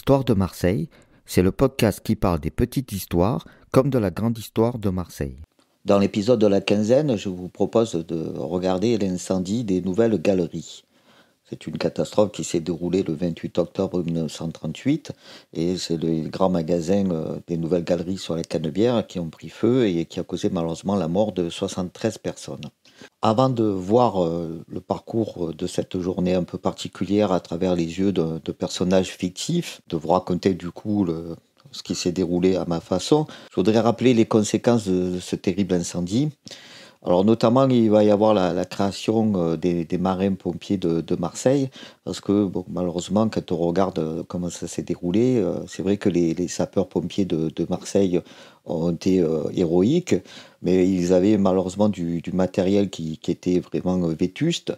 Histoire de Marseille, c'est le podcast qui parle des petites histoires comme de la grande histoire de Marseille. Dans l'épisode de la quinzaine, je vous propose de regarder l'incendie des Nouvelles Galeries. C'est une catastrophe qui s'est déroulée le 28 octobre 1938 et c'est les grands magasins des Nouvelles Galeries sur la Canebière qui ont pris feu et qui a causé malheureusement la mort de 73 personnes. Avant de voir le parcours de cette journée un peu particulière à travers les yeux de personnages fictifs, de vous raconter du coup ce qui s'est déroulé à ma façon, je voudrais rappeler les conséquences de ce terrible incendie. Alors notamment, il va y avoir la création des marins-pompiers de Marseille, parce que malheureusement, quand on regarde comment ça s'est déroulé, c'est vrai que les sapeurs-pompiers de Marseille ont été héroïques, mais ils avaient malheureusement du matériel qui était vraiment vétuste.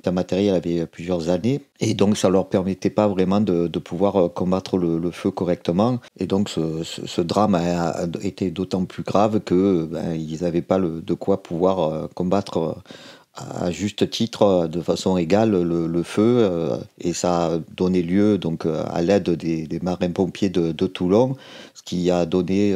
Un matériel avait plusieurs années et donc ça leur permettait pas vraiment de pouvoir combattre le feu correctement, et donc ce drame a été d'autant plus grave que ils n'avaient pas de quoi pouvoir combattre à juste titre de façon égale le feu, et ça a donné lieu donc à l'aide des marins-pompiers de Toulon, ce qui a donné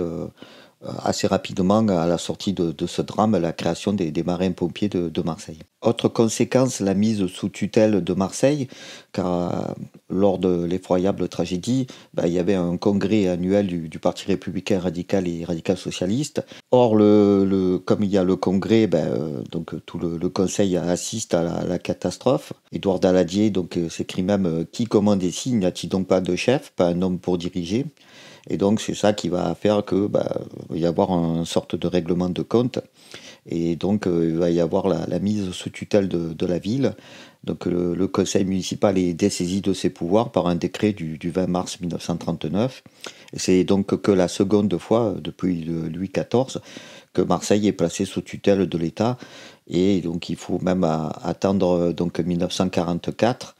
assez rapidement à la sortie de ce drame, la création des marins-pompiers de Marseille. Autre conséquence, la mise sous tutelle de Marseille, car lors de l'effroyable tragédie, il y avait un congrès annuel du Parti républicain radical et radical-socialiste. Or, comme il y a le congrès, donc tout le conseil assiste à la catastrophe. Édouard Daladier s'écrit même « Qui commande ici? N'y a-t-il donc pas de chef, pas un homme pour diriger ?» Et donc c'est ça qui va faire que il va y avoir une sorte de règlement de compte, et donc il va y avoir la mise sous tutelle de la ville. Donc le conseil municipal est dessaisi de ses pouvoirs par un décret du 20 mars 1939. Et c'est donc que la seconde fois depuis Louis XIV que Marseille est placée sous tutelle de l'État, et donc il faut même attendre 1944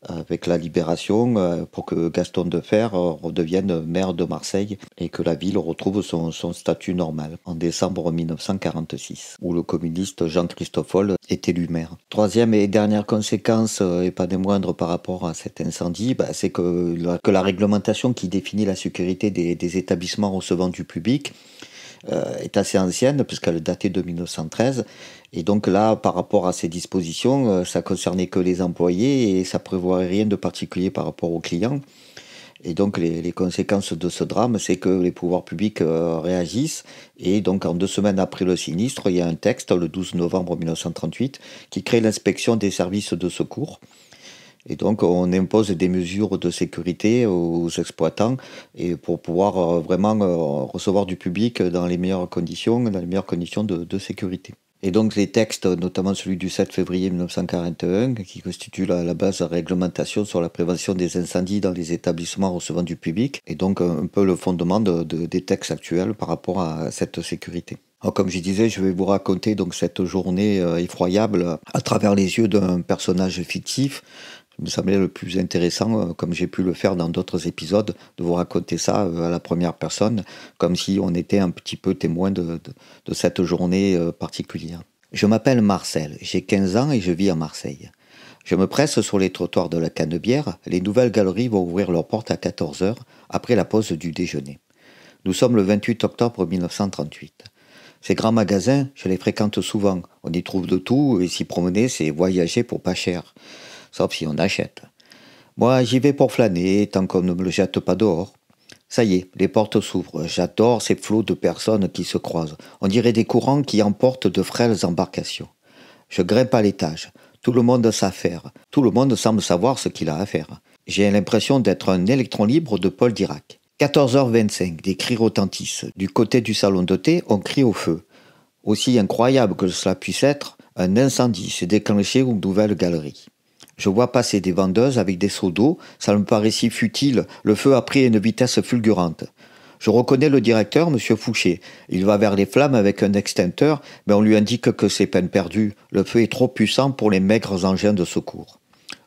avec la libération, pour que Gaston Defferre redevienne maire de Marseille et que la ville retrouve son statut normal en décembre 1946, où le communiste Jean-Christophe Foll est élu maire. Troisième et dernière conséquence, et pas des moindres par rapport à cet incendie, c'est que la réglementation qui définit la sécurité des établissements recevant du public est assez ancienne, puisqu'elle datait de 1913. Et donc là, par rapport à ces dispositions, ça concernait que les employés et ça prévoyait rien de particulier par rapport aux clients. Et donc les conséquences de ce drame, c'est que les pouvoirs publics réagissent, et donc en 2 semaines après le sinistre, il y a un texte, le 12 novembre 1938, qui crée l'inspection des services de secours. Et donc on impose des mesures de sécurité aux exploitants, et pour pouvoir vraiment recevoir du public dans les meilleures conditions de sécurité. Et donc les textes, notamment celui du 7 février 1941, qui constitue la base de réglementation sur la prévention des incendies dans les établissements recevant du public, est donc un peu le fondement des textes actuels par rapport à cette sécurité. Alors, comme je disais, je vais vous raconter donc cette journée effroyable à travers les yeux d'un personnage fictif. Il me semblait le plus intéressant, comme j'ai pu le faire dans d'autres épisodes, de vous raconter ça à la première personne, comme si on était un petit peu témoin de cette journée particulière. Je m'appelle Marcel, j'ai 15 ans et je vis à Marseille. Je me presse sur les trottoirs de la Canebière. Les Nouvelles Galeries vont ouvrir leurs portes à 14h, après la pause du déjeuner. Nous sommes le 28 octobre 1938. Ces grands magasins, je les fréquente souvent. On y trouve de tout, et s'y promener, c'est voyager pour pas cher. Sauf si on achète. Moi, j'y vais pour flâner, tant qu'on ne me le jette pas dehors. Ça y est, les portes s'ouvrent. J'adore ces flots de personnes qui se croisent. On dirait des courants qui emportent de frêles embarcations. Je grimpe à l'étage. Tout le monde s'affaire. Tout le monde semble savoir ce qu'il a à faire. J'ai l'impression d'être un électron libre de Paul Dirac. 14h25, des cris retentissent. Du côté du salon de thé, on crie au feu. Aussi incroyable que cela puisse être, un incendie s'est déclenché aux Nouvelles Galeries. Je vois passer des vendeuses avec des seaux d'eau, ça me paraît si futile, le feu a pris une vitesse fulgurante. Je reconnais le directeur, M. Fouché. Il va vers les flammes avec un extincteur, mais on lui indique que c'est peine perdue. Le feu est trop puissant pour les maigres engins de secours.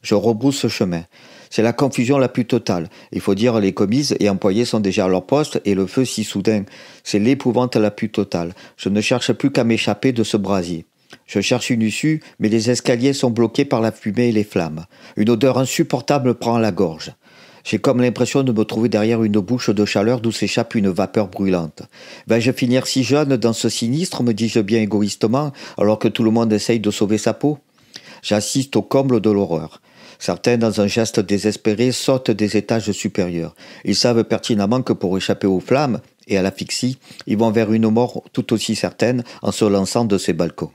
Je rebrousse chemin. C'est la confusion la plus totale. Il faut dire les commises et employés sont déjà à leur poste et le feu si soudain. C'est l'épouvante la plus totale. Je ne cherche plus qu'à m'échapper de ce brasier. Je cherche une issue, mais les escaliers sont bloqués par la fumée et les flammes. Une odeur insupportable prend la gorge. J'ai comme l'impression de me trouver derrière une bouche de chaleur d'où s'échappe une vapeur brûlante. Vais-je finir si jeune dans ce sinistre, me dis-je bien égoïstement, alors que tout le monde essaye de sauver sa peau? J'assiste au comble de l'horreur. Certains, dans un geste désespéré, sautent des étages supérieurs. Ils savent pertinemment que pour échapper aux flammes et à l'asphyxie, ils vont vers une mort tout aussi certaine en se lançant de ces balcons.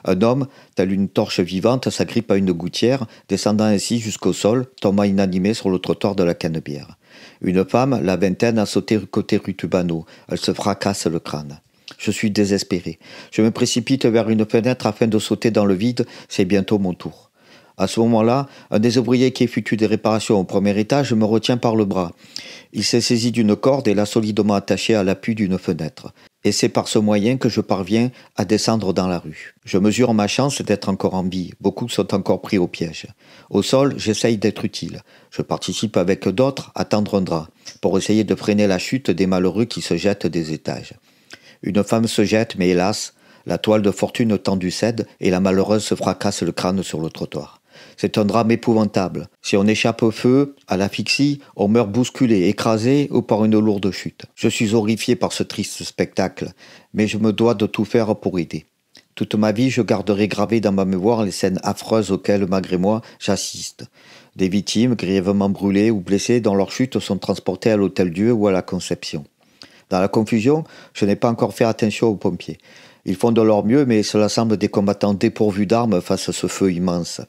Un homme, tel une torche vivante, s'agrippe à une gouttière, descendant ainsi jusqu'au sol, tombant inanimé sur le trottoir de la Canebière. Une femme, la vingtaine, a sauté côté rue Tubano. Elle se fracasse le crâne. Je suis désespéré. Je me précipite vers une fenêtre afin de sauter dans le vide. C'est bientôt mon tour. À ce moment-là, un des ouvriers qui effectue des réparations au premier étage me retient par le bras. Il s'est saisi d'une corde et l'a solidement attachée à l'appui d'une fenêtre. Et c'est par ce moyen que je parviens à descendre dans la rue. Je mesure ma chance d'être encore en vie. Beaucoup sont encore pris au piège. Au sol, j'essaye d'être utile. Je participe avec d'autres à tendre un drap, pour essayer de freiner la chute des malheureux qui se jettent des étages. Une femme se jette, mais hélas, la toile de fortune tendue cède et la malheureuse se fracasse le crâne sur le trottoir. C'est un drame épouvantable. Si on échappe au feu, à l'asphyxie, on meurt bousculé, écrasé ou par une lourde chute. Je suis horrifié par ce triste spectacle, mais je me dois de tout faire pour aider. Toute ma vie, je garderai gravé dans ma mémoire les scènes affreuses auxquelles, malgré moi, j'assiste. Des victimes grièvement brûlées ou blessées dont leurs chutes sont transportées à l'Hôtel-Dieu ou à la Conception. Dans la confusion, je n'ai pas encore fait attention aux pompiers. Ils font de leur mieux, mais cela semble des combattants dépourvus d'armes face à ce feu immense.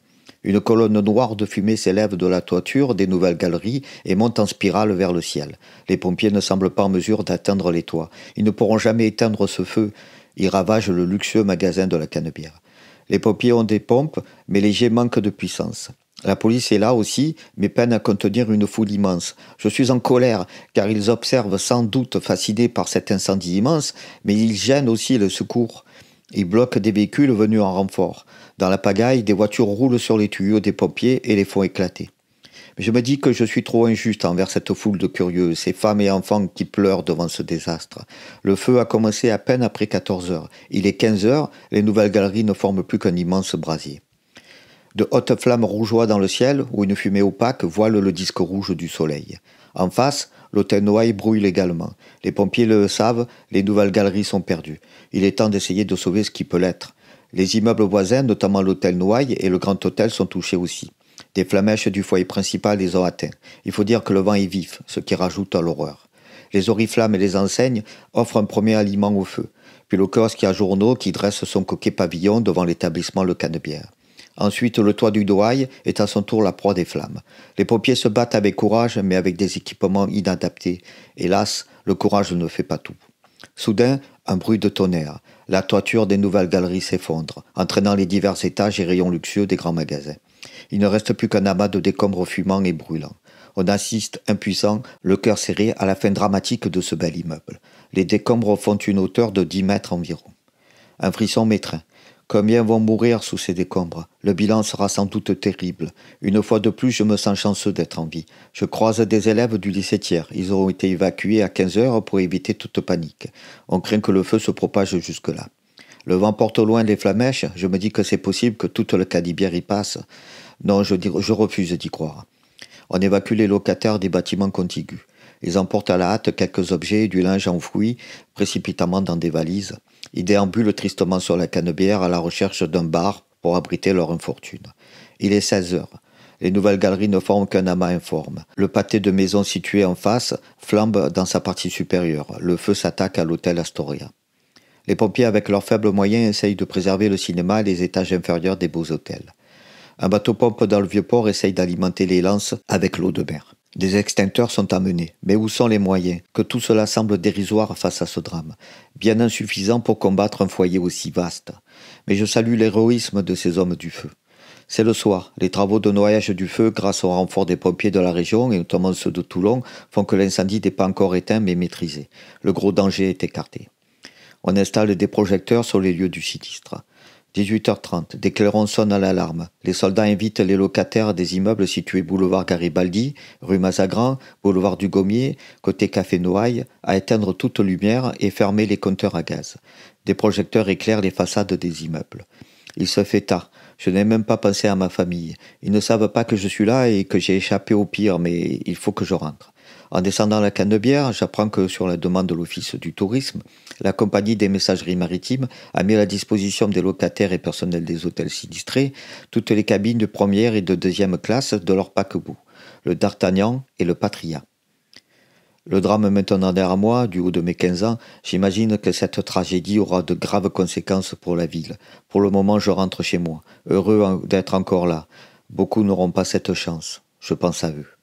Une colonne noire de fumée s'élève de la toiture des nouvelles galeries et monte en spirale vers le ciel. Les pompiers ne semblent pas en mesure d'atteindre les toits. Ils ne pourront jamais éteindre ce feu. Ils ravagent le luxueux magasin de la Canebière. Les pompiers ont des pompes, mais les jets manquent de puissance. La police est là aussi, mais peine à contenir une foule immense. Je suis en colère, car ils observent sans doute fascinés par cet incendie immense, mais ils gênent aussi le secours. Ils bloquent des véhicules venus en renfort. Dans la pagaille, des voitures roulent sur les tuyaux des pompiers et les font éclater. Mais je me dis que je suis trop injuste envers cette foule de curieux, ces femmes et enfants qui pleurent devant ce désastre. Le feu a commencé à peine après 14 heures. Il est 15 heures, les nouvelles galeries ne forment plus qu'un immense brasier. De hautes flammes rougeoient dans le ciel, où une fumée opaque voile le disque rouge du soleil. En face, l'hôtel Noailles brûle également. Les pompiers le savent, les nouvelles galeries sont perdues. Il est temps d'essayer de sauver ce qui peut l'être. Les immeubles voisins, notamment l'hôtel Noailles et le Grand Hôtel, sont touchés aussi. Des flamèches du foyer principal les ont atteints. Il faut dire que le vent est vif, ce qui rajoute à l'horreur. Les oriflammes et les enseignes offrent un premier aliment au feu. Puis le kiosque à journaux qui dresse son coquet pavillon devant l'établissement Le Canebière. Ensuite, le toit du Noailles est à son tour la proie des flammes. Les pompiers se battent avec courage, mais avec des équipements inadaptés. Hélas, le courage ne fait pas tout. Soudain, un bruit de tonnerre. La toiture des nouvelles galeries s'effondre, entraînant les divers étages et rayons luxueux des grands magasins. Il ne reste plus qu'un amas de décombres fumants et brûlants. On assiste, impuissant, le cœur serré, à la fin dramatique de ce bel immeuble. Les décombres font une hauteur de 10 mètres environ. Un frisson m'étreint. Combien vont mourir sous ces décombres? Le bilan sera sans doute terrible. Une fois de plus, je me sens chanceux d'être en vie. Je croise des élèves du lycée Thiers. Ils ont été évacués à 15 heures pour éviter toute panique. On craint que le feu se propage jusque-là. Le vent porte au loin les flamèches. Je me dis que c'est possible que toute le Canebière y passe. Non, je refuse d'y croire. On évacue les locataires des bâtiments contigus. Ils emportent à la hâte quelques objets et du linge enfoui, précipitamment dans des valises. Ils déambulent tristement sur la Canebière à la recherche d'un bar pour abriter leur infortune. Il est 16 heures. Les nouvelles galeries ne forment qu'un amas informe. Le pâté de maisons situé en face flambe dans sa partie supérieure. Le feu s'attaque à l'hôtel Astoria. Les pompiers, avec leurs faibles moyens, essayent de préserver le cinéma et les étages inférieurs des beaux hôtels. Un bateau-pompe dans le Vieux-Port essaye d'alimenter les lances avec l'eau de mer. Des extincteurs sont amenés. Mais où sont les moyens? Que tout cela semble dérisoire face à ce drame. Bien insuffisant pour combattre un foyer aussi vaste. Mais je salue l'héroïsme de ces hommes du feu. C'est le soir. Les travaux de noyage du feu, grâce au renfort des pompiers de la région, et notamment ceux de Toulon, font que l'incendie n'est pas encore éteint mais maîtrisé. Le gros danger est écarté. On installe des projecteurs sur les lieux du sinistre. 18h30, des clairons sonnent à l'alarme. Les soldats invitent les locataires des immeubles situés boulevard Garibaldi, rue Mazagran, boulevard du Gommier, côté Café Noailles, à éteindre toute lumière et fermer les compteurs à gaz. Des projecteurs éclairent les façades des immeubles. Il se fait tard. Je n'ai même pas pensé à ma famille. Ils ne savent pas que je suis là et que j'ai échappé au pire, mais il faut que je rentre. En descendant la Canebière, j'apprends que sur la demande de l'Office du tourisme, la compagnie des messageries maritimes a mis à la disposition des locataires et personnels des hôtels sinistrés toutes les cabines de première et de deuxième classe de leur paquebot, le D'Artagnan et le Patria. Le drame maintenant derrière moi, du haut de mes 15 ans, j'imagine que cette tragédie aura de graves conséquences pour la ville. Pour le moment, je rentre chez moi, heureux d'être encore là. Beaucoup n'auront pas cette chance. Je pense à eux.